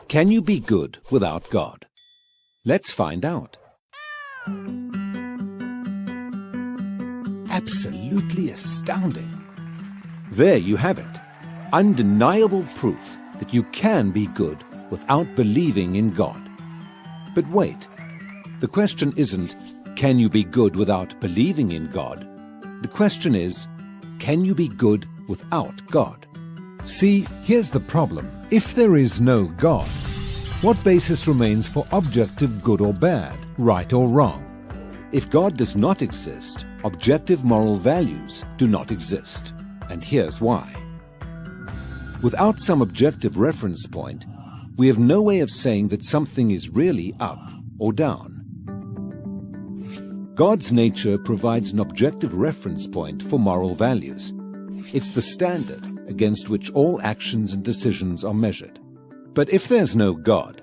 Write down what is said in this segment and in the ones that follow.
Can you be good without God? Let's find out. Absolutely astounding. There you have it. Undeniable proof that you can be good without believing in God. But wait, the question isn't, can you be good without believing in God? The question is, can you be good without God? See, here's the problem. If there is no God, what basis remains for objective good or bad, right or wrong? If God does not exist, objective moral values do not exist. And here's why. Without some objective reference point, we have no way of saying that something is really up or down. God's nature provides an objective reference point for moral values. It's the standard against which all actions and decisions are measured. But if there's no God,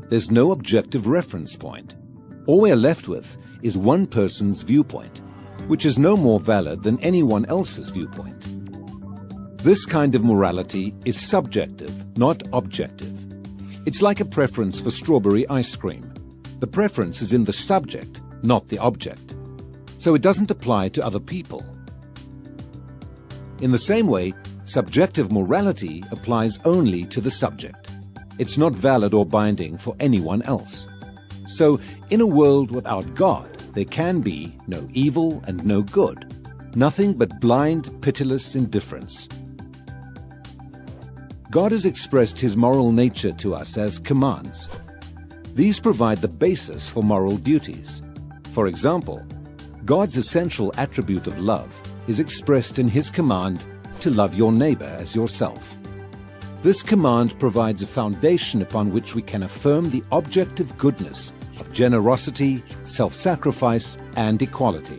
there's no objective reference point. All we're left with is one person's viewpoint, which is no more valid than anyone else's viewpoint. This kind of morality is subjective, not objective. It's like a preference for strawberry ice cream. The preference is in the subject, not the object. So it doesn't apply to other people. In the same way, subjective morality applies only to the subject. It's not valid or binding for anyone else. So, in a world without God, there can be no evil and no good, nothing but blind, pitiless indifference. God has expressed His moral nature to us as commands. These provide the basis for moral duties. For example, God's essential attribute of love is expressed in His command to love your neighbor as yourself. This command provides a foundation upon which we can affirm the objective goodness of generosity, self-sacrifice, and equality.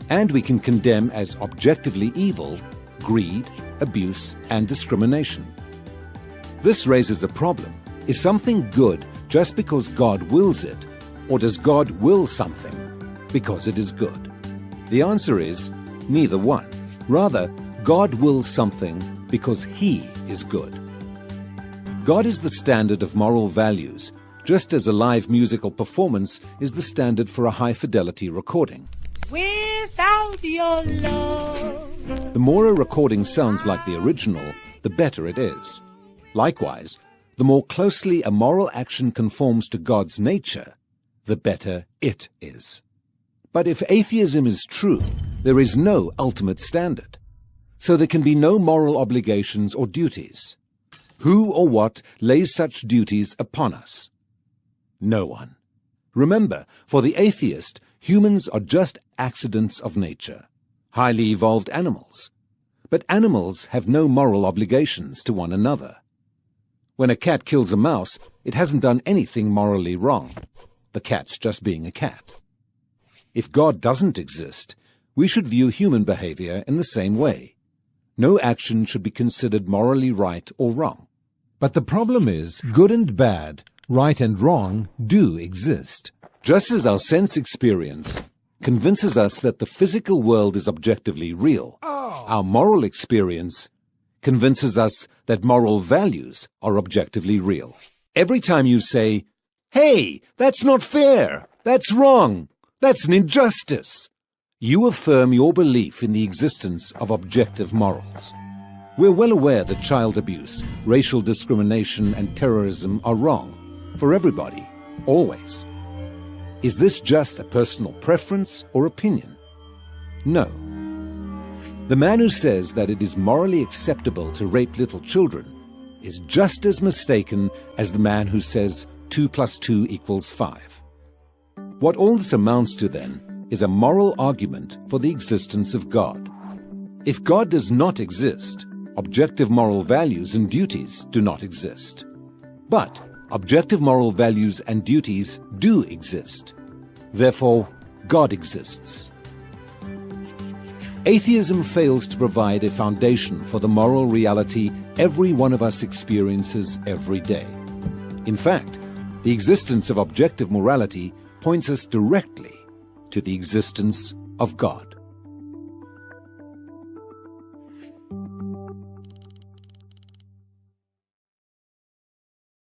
And we can condemn as objectively evil greed, abuse, and discrimination. This raises a problem. Is something good just because God wills it, or does God will something because it is good? The answer is neither one. Rather, God wills something because He is good. God is the standard of moral values, just as a live musical performance is the standard for a high-fidelity recording. Without your love. The more a recording sounds like the original, the better it is. Likewise, the more closely a moral action conforms to God's nature, the better it is. But if atheism is true, there is no ultimate standard. So there can be no moral obligations or duties. Who or what lays such duties upon us? No one. Remember, for the atheist, humans are just accidents of nature, highly evolved animals. But animals have no moral obligations to one another. When a cat kills a mouse, it hasn't done anything morally wrong. The cat's just being a cat. If God doesn't exist, we should view human behavior in the same way. No action should be considered morally right or wrong. But the problem is, good and bad, right and wrong, do exist. Just as our sense experience convinces us that the physical world is objectively real, our moral experience convinces us that moral values are objectively real. Every time you say, "Hey, that's not fair, that's wrong, that's an injustice," you affirm your belief in the existence of objective morals. We're well aware that child abuse, racial discrimination, and terrorism are wrong for everybody, always. Is this just a personal preference or opinion? No. The man who says that it is morally acceptable to rape little children is just as mistaken as the man who says 2 + 2 = 5. What all this amounts to, then, is a moral argument for the existence of God. If God does not exist, objective moral values and duties do not exist. But objective moral values and duties do exist. Therefore, God exists. Atheism fails to provide a foundation for the moral reality every one of us experiences every day. In fact, the existence of objective morality points us directly to the existence of God.